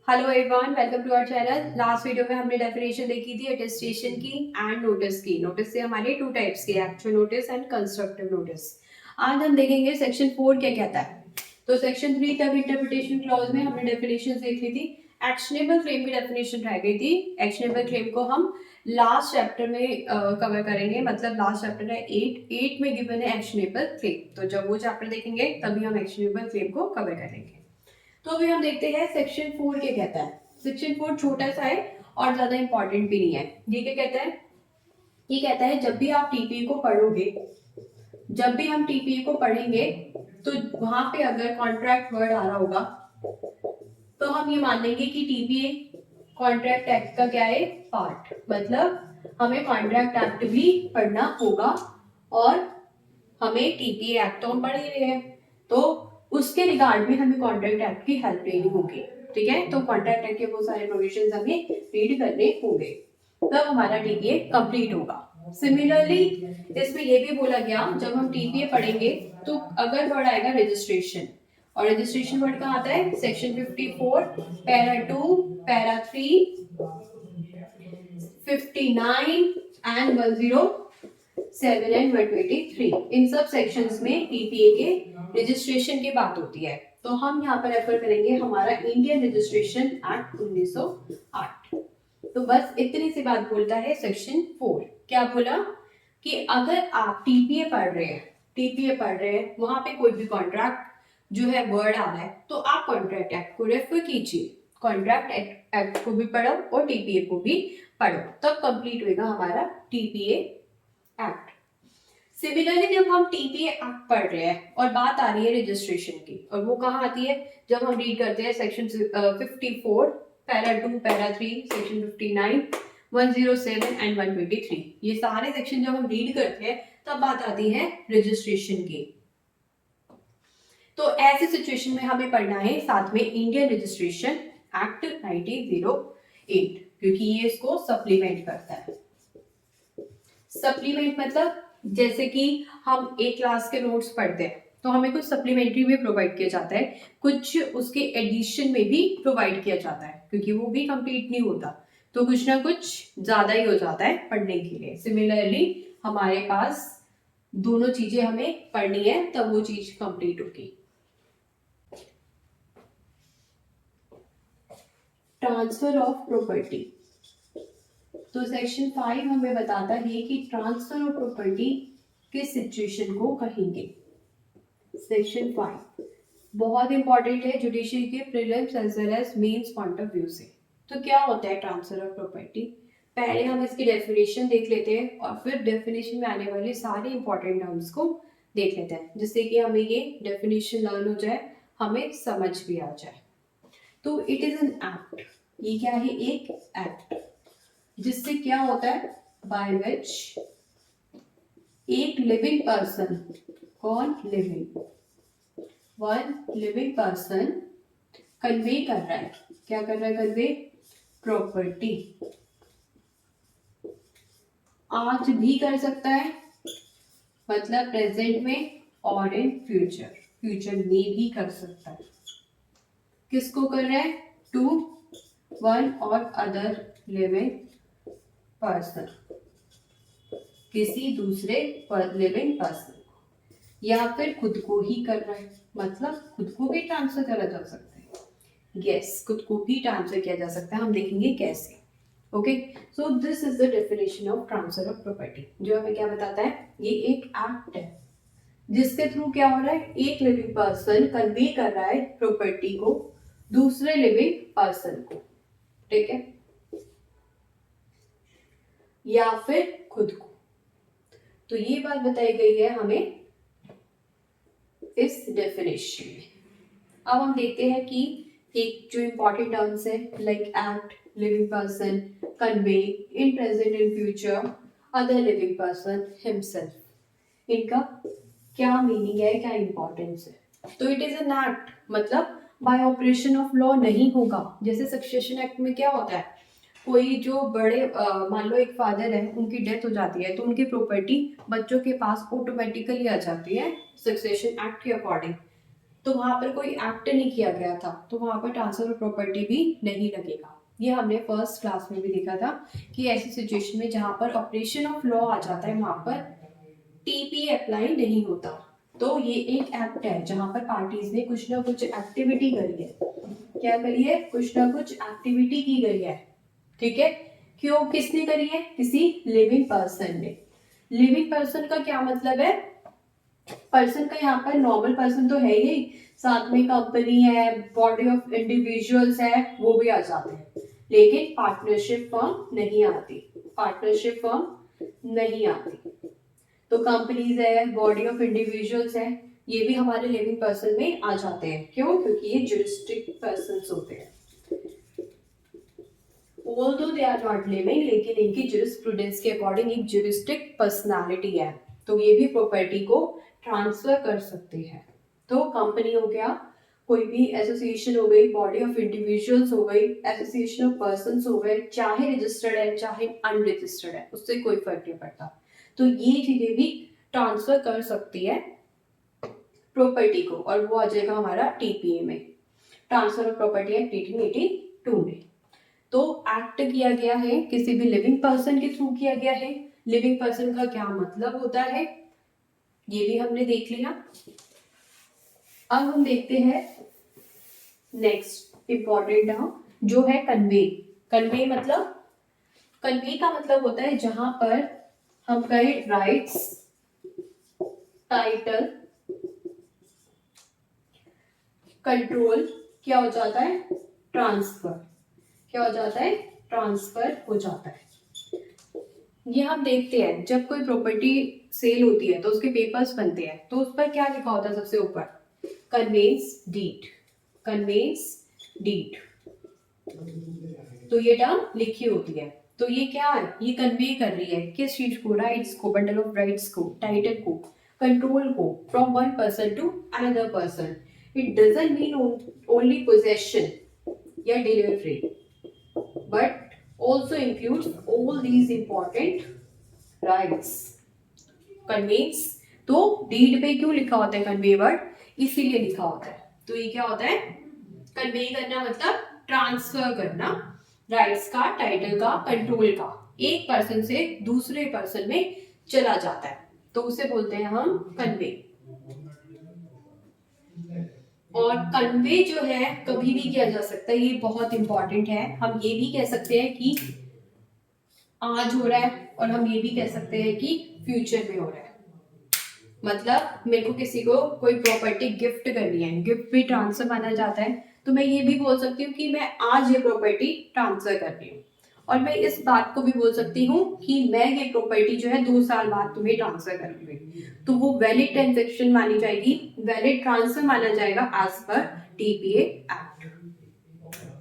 Hello everyone, welcome to our channel. Last video में हमने definition देखी थी अटेस्टेशन की एंड नोटिस की। नोटिस से हमारे टू टाइप्स के, actual notice and constructive notice. आज हम देखेंगे सेक्शन 4 क्या कहता है। तो सेक्शन 3 तक इंटरप्रिटेशन क्लॉज में हमने डेफिनेशन देख ली थी। एक्शनेबल क्लेम की डेफिनेशन रह गई थी। एक्शनेबल क्लेम को हम लास्ट चैप्टर में कवर करेंगे, मतलब लास्ट चैप्टर है 8 में गिवन है एक्शनेबल क्लेम। तो जब वो चैप्टर देखेंगे तभी हम एक्शनेबल क्लेम को कवर करेंगे। तो अभी हम देखते हैं सेक्शन 4 क्या कहता है। सेक्शन 4 छोटा सा है और ज्यादा इंपॉर्टेंट भी नहीं है। ये क्या कहता है? ये कहता है जब भी आप टीपीए को पढ़ोगे, जब भी हम टीपीए को पढ़ेंगे तो वहां पे अगर कॉन्ट्रैक्ट वर्ड आ रहा होगा तो हम ये मान लेंगे कि टीपीए कॉन्ट्रैक्ट एक्ट का क्या है, पार्ट। मतलब हमें कॉन्ट्रैक्ट एक्ट भी पढ़ना होगा और हमें टीपीए एक्ट तो हम पढ़ ही रहे हैं, तो उसके रिगार्ड में हमें कॉन्ट्रैक्ट एक्ट की हेल्प लेनी होगी। ठीक है, तो कॉन्ट्रैक्ट एक्ट के बहुत सारे प्रोविजंस हमें रीड करने होंगे, तब हमारा टीपीए कंप्लीट होगा। सिमिलरली इसमें ये भी बोला गया जब हम टीपीए पढ़ेंगे तो अगर वर्ड आएगा रजिस्ट्रेशन, और रजिस्ट्रेशन वर्ड कहाँ आता है? Section 54 para 2 para 3 59 and 107 and 123, इन सब सेक्शंस में टीपीए के रजिस्ट्रेशन की बात होती है। तो हम यहाँ पर रेफर करेंगे हमारा इंडियन रजिस्ट्रेशन एक्ट 1908। तो बस इतनी सी बात बोलता है सेक्शन 4। क्या बोला कि अगर आप टीपीए पढ़ रहे हैं, वहां पे कोई भी कॉन्ट्रैक्ट जो है वर्ड आ रहा है, तो आप कॉन्ट्रैक्ट एक्ट को रेफर कीजिए। कॉन्ट्रैक्ट एक्ट को भी पढ़ो और टीपीए को भी पढ़ो, तब कंप्लीट होगा हमारा टीपीए एक्ट। सिमिलरली जब हम टीपीए एक्ट पढ़ रहे हैं और बात आ रही है रजिस्ट्रेशन की, और वो कहाँ आती है? जब हम रीड करते हैं section 54 para 2 para 3 section 59 107 and 123, ये सारे सेक्शन जब हम रीड करते हैं तब बात आती है रजिस्ट्रेशन की। तो ऐसी सिचुएशन में हमें पढ़ना है साथ में इंडियन रजिस्ट्रेशन एक्ट 1908, क्योंकि ये इसको सप्लीमेंट करता है। सप्लीमेंट मतलब जैसे कि हम एक क्लास के नोट्स पढ़ते हैं तो हमें कुछ सप्लीमेंट्री में प्रोवाइड किया जाता है, कुछ उसके एडिशन में भी प्रोवाइड किया जाता है, क्योंकि वो भी कंप्लीट नहीं होता, तो कुछ ना कुछ ज्यादा ही हो जाता है पढ़ने के लिए। सिमिलरली हमारे पास दोनों चीजें हमें पढ़नी है, तब वो चीज कंप्लीट होगी। Transfer of property. तो सेक्शन 5 हमें बताता है कि ट्रांसफर ऑफ प्रॉपर्टी किस सिचुएशन को कहेंगे। सेक्शन 5 बहुत इंपॉर्टेंट है जुडिशरी के prelims as well as mains point of view से। तो क्या होता है ट्रांसफर ऑफ प्रॉपर्टी? पहले हम इसकी डेफिनेशन देख लेते हैं और फिर डेफिनेशन में आने वाले सारे इंपॉर्टेंट टर्म्स को देख लेते हैं, जिससे कि हमें ये डेफिनेशन लर्न हो जाए, हमें समझ भी आ जाए। तो इट इज एन एक्ट, ये क्या है? एक एक्ट, जिससे क्या होता है? बाय विच एक लिविंग पर्सन, कौन? Living, one living person convey कर रहा है। क्या कर रहा है? Convey property. आज भी कर सकता है, मतलब प्रेजेंट में, और इन फ्यूचर, फ्यूचर में भी कर सकता है। किसको कर रहा है? टू वन और अदर लिविंग पर्सन, किसी दूसरे लिविंग पर्सन, या फिर खुद को ही कर रहा है, मतलब खुद को भी ट्रांसफर करा जा सकता है। यस, खुद को भी ट्रांसफर किया जा सकता है, हम देखेंगे कैसे। Okay, so this is the definition of transfer of property, जो हमें क्या बताता है? ये एक एक्ट है जिसके थ्रू क्या हो रहा है? एक लिविंग पर्सन कन्वे कर रहा है प्रॉपर्टी को दूसरे लिविंग पर्सन को, ठीक है, या फिर खुद को। तो ये बात बताई गई है हमें इस डेफिनेशन में। अब हम देखते हैं कि एक जो इंपॉर्टेंट टर्म्स है like act, living person, convey, in present in future, other living person, himself, इनका क्या मीनिंग है, क्या इंपॉर्टेंस है। तो इट इज एन एक्ट, मतलब बाय ऑपरेशन ऑफ लॉ नहीं होगा। जैसे सक्सेशन एक्ट में क्या होता है? कोई जो बड़े मान लो एक फादर है, उनकी डेथ हो जाती है तो उनकी प्रॉपर्टी बच्चों के पास ऑटोमेटिकली आ जाती है सक्सेशन एक्ट के अकॉर्डिंग। तो वहां पर कोई एक्ट नहीं किया गया था, तो वहां पर ट्रांसफर ऑफ प्रॉपर्टी भी नहीं लगेगा। ये हमने फर्स्ट क्लास में भी देखा था कि ऐसी सिचुएशन में जहां पर ऑपरेशन ऑफ लॉ आ जाता है वहां पर टीपी अप्लाई नहीं होता। तो ये एक एक्ट है जहां पर पार्टीज ने कुछ ना कुछ एक्टिविटी करी है। क्या करी है? कुछ ना कुछ एक्टिविटी की गई है। ठीक है, क्यों, किसने करी है? किसी लिविंग पर्सन ने। लिविंग पर्सन का क्या मतलब है? पर्सन का यहाँ पर नॉर्मल पर्सन तो है ही, साथ में कंपनी है, बॉडी ऑफ इंडिविजुअल्स है, वो भी आ जाते हैं, लेकिन पार्टनरशिप फर्म नहीं आती। पार्टनरशिप फर्म नहीं आती। तो कंपनीज है, बॉडी ऑफ इंडिविजुअल्स है, ये भी हमारे लिविंग पर्सन में आ जाते हैं। क्यों? क्योंकि ये जुरिस्टिक पर्सन्स होते हैं। Although they are not living, लेकिन इनकी जुरिस्प्रूडेंस के अकॉर्डिंग एक जुरिस्टिक पर्सनालिटी है, तो ये भी प्रॉपर्टी को ट्रांसफर कर सकते हैं। तो कंपनी हो गया, कोई भी एसोसिएशन हो गई, बॉडी ऑफ इंडिविजुअल्स हो गई, एसोसिएशन ऑफ पर्संस हो गए, चाहे रजिस्टर्ड है चाहे अनरजिस्टर्ड है, उससे कोई फर्क नहीं पड़ता। तो ये चीजें भी ट्रांसफर कर सकती है प्रॉपर्टी को, और वो आ जाएगा हमारा टीपीए में, ट्रांसफर ऑफ प्रॉपर्टी एक्ट 1882 में। तो एक्ट किया गया है, किसी भी लिविंग पर्सन के थ्रू किया गया है। लिविंग पर्सन का क्या मतलब होता है ये भी हमने देख लिया। अब हम देखते हैं नेक्स्ट इंपॉर्टेंट टर्म जो है कन्वे। कन्वे मतलब, कन्वे का मतलब होता है जहां पर हम कहें राइट्स, टाइटल, कंट्रोल क्या हो जाता है? ट्रांसफर। क्या हो जाता है? ट्रांसफर हो जाता है। ये हम देखते हैं जब कोई प्रॉपर्टी सेल होती है तो उसके पेपर्स बनते हैं, तो उस पर क्या लिखा होता है? सबसे ऊपर कन्वेंस डीड। कन्वेंस डीड, तो ये टर्म लिखी होती है। तो ये क्या है? ये कन्वे कर रही है किस चीज को? राइट्स को, बंडल ऑफ राइट्स को, टाइटल को, कंट्रोल को, from one person to another person. It doesn't mean only possession या delivery, but also includes all these important rights. Conveys, तो डीड पे क्यों लिखा होता है कन्वे वर्ड? इसीलिए लिखा होता है। तो ये क्या होता है? कन्वे करना मतलब ट्रांसफर करना राइट्स का, टाइटल का, कंट्रोल का, एक पर्सन से दूसरे पर्सन में चला जाता है, तो उसे बोलते हैं हम कन्वे। और कन्वे जो है कभी भी किया जा सकता है, ये बहुत इंपॉर्टेंट है। हम ये भी कह सकते हैं कि आज हो रहा है, और हम ये भी कह सकते हैं कि फ्यूचर में हो रहा है। मतलब मेरे को किसी को कोई प्रॉपर्टी गिफ्ट करनी है, गिफ्ट भी ट्रांसफर माना जाता है, तो मैं ये भी बोल सकती हूँ कि मैं आज ये प्रॉपर्टी ट्रांसफर कर रही हूँ। और मैं इस बात को भी बोल सकती हूँ कि मैं ये प्रॉपर्टी जो है 2 साल बाद तुम्हें ट्रांसफर करूंगी, तो वो वैलिड ट्रांजेक्शन मानी जाएगी, वैलिड ट्रांसफर माना जाएगा एज पर टीपीए एक्ट।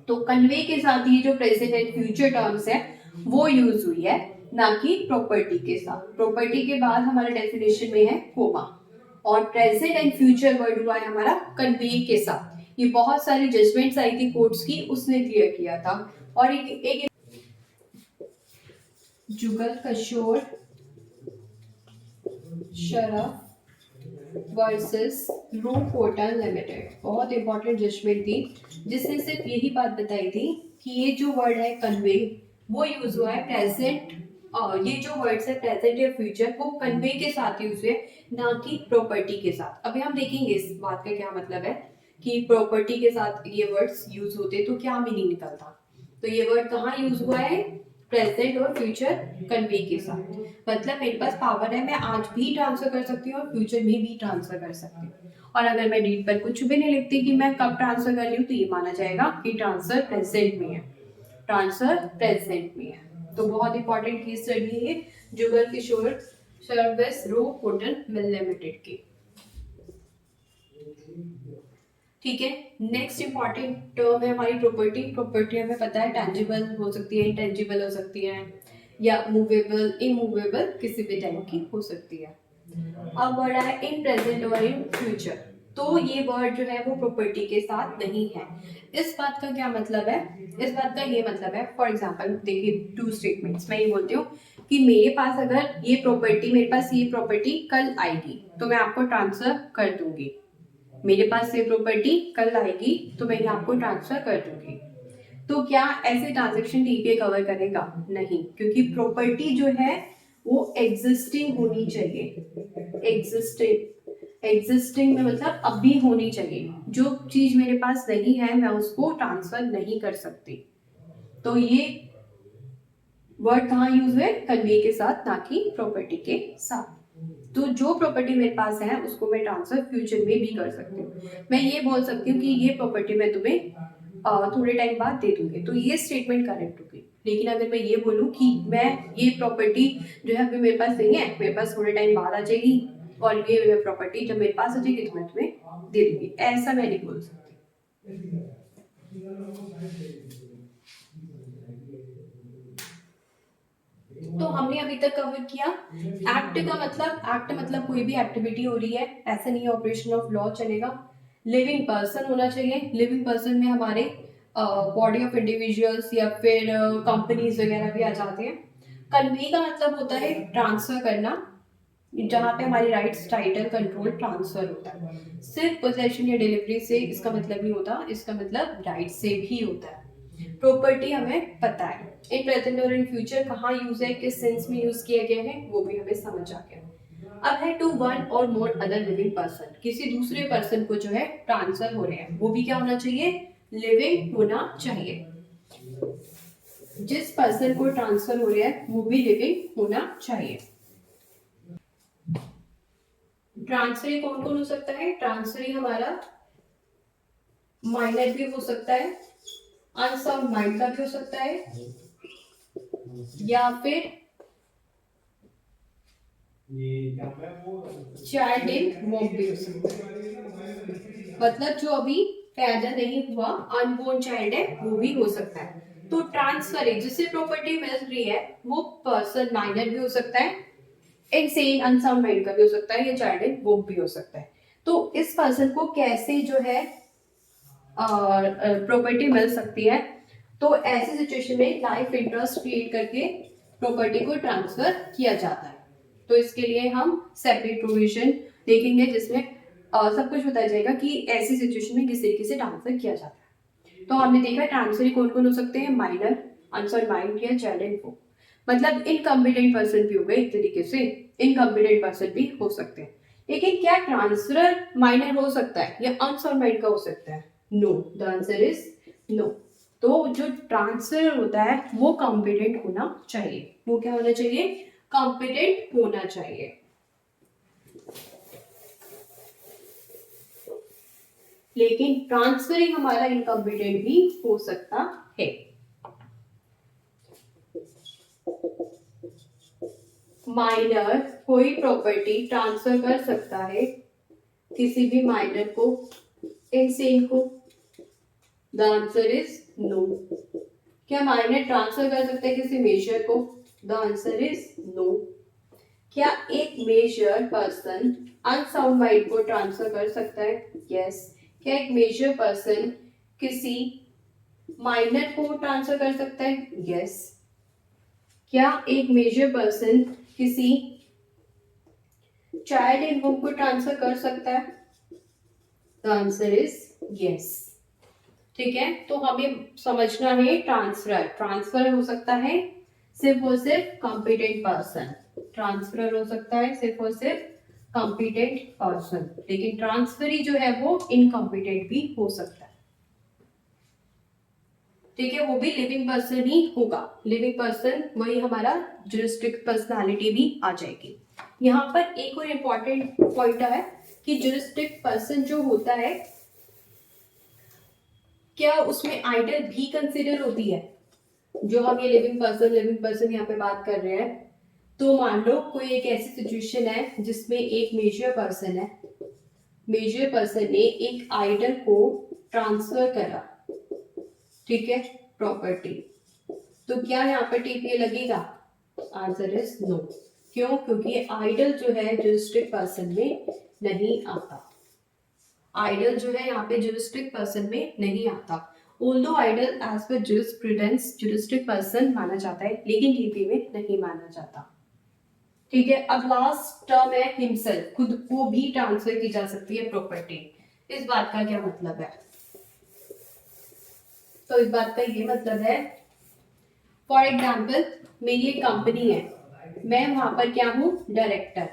तो कन्वे के साथ ये जो प्रेजेंट एंड फ्यूचर टर्म्स है वो यूज हुई है, ना कि प्रॉपर्टी के साथ। प्रॉपर्टी के बाद हमारा डेफिनेशन में है कोमा, और प्रेजेंट एंड फ्यूचर वर्ड हुआ है हमारा कन्वे के साथ। ये बहुत सारी जजमेंट्स आई थी कोर्ट्स की, उसने क्लियर किया था। और एक जुगल किशोर शरफ वर्सेस रूप होटल लिमिटेड, बहुत इंपॉर्टेंट जजमेंट थी, जिसने सिर्फ यही बात बताई थी कि ये जो वर्ड है कन्वे वो यूज हुआ है प्रेजेंट, और ये जो वर्ड्स है प्रेजेंट या फ्यूचर वो कन्वे के साथ यूज हुए, ना कि प्रॉपर्टी के साथ। अभी हम देखेंगे इस बात का क्या मतलब है कि प्रॉपर्टी के साथ ये वर्ड्स यूज होते तो क्या मीनिंग निकलता। तो ये वर्ड कहाँ यूज हुआ है? प्रेजेंट और फ्यूचर कन्वे के साथ। मतलब मेरे पास पावर है, मैं आज भी ट्रांसफर कर सकती हूँ और फ्यूचर में भी ट्रांसफर कर सकती हूँ। और अगर मैं डीड पर कुछ भी नहीं लिखती कि मैं कब ट्रांसफर कर रही हूँ, तो ये माना जाएगा कि ट्रांसफर प्रेजेंट में है, ट्रांसफर प्रेजेंट में है। तो बहुत इंपॉर्टेंट केस स्टडी है ये जुगल किशोर सर्विस रो कॉटन मिल लिमिटेड की। ठीक है, नेक्स्ट इंपॉर्टेंट टर्म है हमारी प्रॉपर्टी। प्रॉपर्टी हमें पता है टेंजिबल हो सकती है, इंटेंजिबल हो सकती है, या मूवेबल, इमूवेबल किसी भी टाइप की हो सकती है। अब वर्ड है इन प्रेजेंट और इन फ्यूचर, तो ये वर्ड जो है वो प्रॉपर्टी के साथ नहीं है। इस बात का क्या मतलब है? इस बात का ये मतलब है, फॉर एग्जांपल देखिए 2 स्टेटमेंट्स, मैं ये बोलती हूँ कि मेरे पास अगर ये प्रॉपर्टी, मेरे पास ये प्रॉपर्टी कल आएगी तो मैं आपको ट्रांसफर कर दूंगी। मेरे पास ये प्रॉपर्टी कल आएगी तो मैं आपको ट्रांसफर कर दूंगी। तो क्या ऐसे ट्रांजेक्शन टीपीए कवर करेगा? नहीं, क्योंकि प्रॉपर्टी जो है वो एग्जिस्टिंग होनी चाहिए। एग्जिस्टिंग में मतलब अभी होनी चाहिए। जो चीज मेरे पास नहीं है मैं उसको ट्रांसफर नहीं कर सकती। तो ये वर्ड कहाँ यूज हुए? कन्वे के साथ, ना कि प्रॉपर्टी के साथ। तो जो प्रॉपर्टी मेरे पास है उसको मैं ट्रांसफर फ्यूचर में भी कर सकती हूँ। मैं ये बोल सकती हूँ कि ये प्रॉपर्टी मैं तुम्हें थोड़े टाइम बाद दे दूंगी, तो ये स्टेटमेंट करेक्ट होगी। लेकिन अगर मैं ये बोलूँ कि मैं ये प्रॉपर्टी जो है अभी मेरे पास नहीं है, मेरे पास थोड़े टाइम बाद आ जाएगी, और ये प्रॉपर्टी जब मेरे पास आ जाएगी तो मैं तुम्हें दे दूंगी, ऐसा मैं नहीं बोल सकती। तो हमने अभी तक कवर किया एक्ट का मतलब। एक्ट मतलब कोई भी एक्टिविटी हो रही है, ऐसा नहीं है ऑपरेशन ऑफ लॉ चलेगा। लिविंग पर्सन होना चाहिए। लिविंग पर्सन में हमारे बॉडी ऑफ इंडिविजुअल्स या फिर कंपनीज वगैरह भी आ जाते हैं। कन्वे का मतलब होता है ट्रांसफर करना, जहाँ पे हमारी राइट्स, टाइटल, कंट्रोल ट्रांसफर होता है। सिर्फ पोजेशन या डिलीवरी से इसका मतलब नहीं होता, इसका मतलब राइट से भी होता है। प्रॉपर्टी हमें पता है, इन प्रेजेंट और इन फ्यूचर कहाँ यूज है, किस सेंस में यूज किया गया है, वो भी हमें समझ आ गया। अब है टू वन और मोर अदर लिविंग पर्सन, किसी दूसरे पर्सन को जो है ट्रांसफर हो रहे हैं, वो भी क्या होना चाहिए? लिविंग होना चाहिए। जिस पर्सन को ट्रांसफर हो रहा है वो भी लिविंग होना चाहिए। ट्रांसफरी कौन कौन हो सकता है? ट्रांसफरी हमारा माइनर भी हो सकता है, अनसाउंड माइंड का भी हो सकता है, या फिर चाइल्ड इन वोम भी हो सकता है। मतलब जो अभी पैदा नहीं हुआ, अनबोर्न चाइल्ड है, वो भी हो सकता है। तो ट्रांसफर जिससे प्रॉपर्टी मिल रही है वो पर्सन माइनर भी हो सकता है, इनसेन अनसाउंड माइंड का भी हो सकता है, या चाइल्ड इन वोम भी हो सकता है। तो इस पर्सन को कैसे जो है प्रॉपर्टी मिल सकती है? तो ऐसी सिचुएशन में लाइफ इंटरेस्ट क्रिएट करके प्रॉपर्टी को ट्रांसफर किया जाता है। तो इसके लिए हम सेपरेट प्रोविजन देखेंगे जिसमें सब कुछ बताया जाएगा कि ऐसी सिचुएशन में किस तरीके से ट्रांसफर किया जाता है। तो हमने देखा ट्रांसफर कौन कौन हो सकते हैं? माइनर, अनसॉल्व माइंड या चाइल्ड इन वोम। मतलब इनकम्पिटेंट पर्सन भी हो गए, एक तरीके से इनकम्पिटेंट पर्सन भी हो सकते हैं। लेकिन क्या ट्रांसफर माइनर हो सकता है या अनसॉल्व माइंड का हो सकता है? No, the answer is no. तो जो ट्रांसफर होता है वो कॉम्पिटेंट होना चाहिए। वो क्या होना चाहिए? कॉम्पिटेंट होना चाहिए। लेकिन ट्रांसफरिंग हमारा इनकॉम्पिटेंट भी हो सकता है। माइनर कोई प्रॉपर्टी ट्रांसफर कर सकता है किसी भी माइनर को, इनसेन को। The answer is no. क्या माइनर ट्रांसफर कर सकता है किसी मेजर को? The answer is no. क्या एक मेजर पर्सन अनसाउंड माइंड को ट्रांसफर कर सकता है? यस। क्या एक मेजर पर्सन किसी माइनर को ट्रांसफर कर सकता है? यस। क्या एक मेजर पर्सन किसी चाइल्ड इन वोम को ट्रांसफर कर सकता है? The answer is yes. ठीक है, तो हमें समझना है ट्रांसफर हो सकता है सिर्फ और सिर्फ कॉम्पिटेंट पर्सन। ट्रांसफर हो सकता है सिर्फ और सिर्फ कॉम्पिटेंट पर्सन, लेकिन ट्रांसफरी जो है वो इनकॉम्पिटेंट भी हो सकता है। ठीक है, वो भी लिविंग पर्सन ही होगा। लिविंग पर्सन वही हमारा ज्यूरिस्डिक्ट पर्सनालिटी भी आ जाएगी। यहाँ पर एक और इम्पॉर्टेंट पॉइंट है कि ज्यूरिस्डिक्ट पर्सन जो होता है क्या उसमें आइडल भी कंसिडर होती है? जो हम ये लिविंग पर्सन यहाँ पे बात कर रहे हैं, तो मान लो कोई एक ऐसी सिचुएशन है जिसमें एक मेजर पर्सन है, मेजर पर्सन ने एक आइडल को ट्रांसफर करा, ठीक है, प्रॉपर्टी, तो क्या यहाँ पर टीपीए लगेगा? Answer is no. क्यों? क्योंकि आइडल जो है ज्यूरिस्डिक्ट पर्सन में नहीं आता। आइडल जो है यहाँ पे ज्यूरिस्डिक्ट पर्सन में नहीं आता। Although idol as per jurisprudence juristic person माना जाता है, लेकिन टीपी में नहीं माना जाता। ठीक है, अब लास्ट टर्म है हिमसेल्फ, खुद को भी ट्रांसफर की जा सकती है प्रॉपर्टी। इस बात का क्या मतलब है? तो इस बात का ये मतलब है, फॉर एग्जाम्पल मेरी एक कंपनी है, मैं वहां पर क्या हूँ, डायरेक्टर।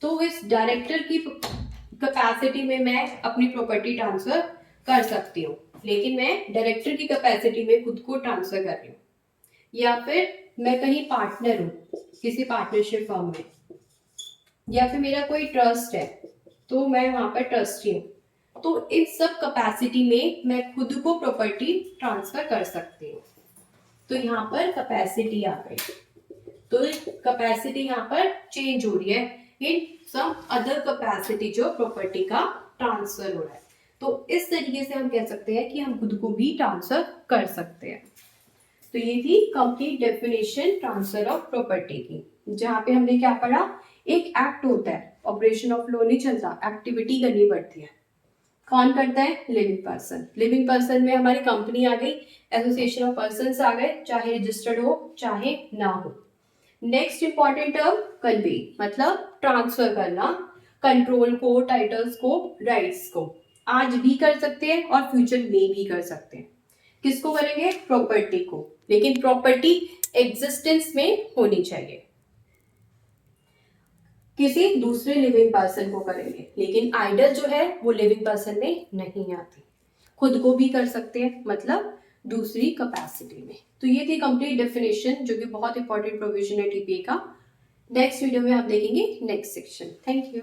तो इस डायरेक्टर की कैपेसिटी में मैं अपनी प्रॉपर्टी ट्रांसफर कर सकती हूँ, लेकिन मैं डायरेक्टर की कैपेसिटी में खुद को ट्रांसफर कर रही हूँ। या फिर मैं कहीं पार्टनर हूँ किसी पार्टनरशिप फर्म में, या फिर मेरा कोई ट्रस्ट है तो मैं वहां पर ट्रस्टी हूँ। तो इस सब कैपेसिटी में मैं खुद को प्रॉपर्टी ट्रांसफर कर सकती हूँ। तो यहाँ पर कैपेसिटी आ गई, तो कैपेसिटी यहाँ पर चेंज हो रही है इन सम अदर कैपेसिटी जो प्रॉपर्टी का ट्रांसफर हो रहा है। तो इस तरीके से हम कह सकते हैं कि हम खुद को भी ट्रांसफर कर सकते हैं। तो ये थी complete definition transfer of property की, जहां पे हमने क्या पढ़ा, एक एक्ट होता है, ऑपरेशन ऑफ लॉ नहीं चलता, एक्टिविटी करनी पड़ती है। कौन करता है? Living person. लिविंग पर्सन में हमारी कंपनी आ गई, एसोसिएशन ऑफ पर्संस आ गए, चाहे रजिस्टर्ड हो चाहे ना हो। नेक्स्ट इंपॉर्टेंट टर्म कन्वे, मतलब ट्रांसफर करना, कंट्रोल को, टाइटल्स को, राइट्स को। आज भी कर सकते हैं और फ्यूचर में भी कर सकते हैं। किसको करेंगे? प्रॉपर्टी को, लेकिन प्रॉपर्टी एग्जिस्टेंस में होनी चाहिए। किसी दूसरे लिविंग पर्सन को करेंगे, लेकिन आइडल जो है वो लिविंग पर्सन में नहीं आती। खुद को भी कर सकते हैं, मतलब दूसरी कैपेसिटी में। तो ये थी कंप्लीट डेफिनेशन, जो कि बहुत इंपॉर्टेंट प्रोविजन है टीपीए का। नेक्स्ट वीडियो में आप देखेंगे नेक्स्ट सेक्शन। Thank you.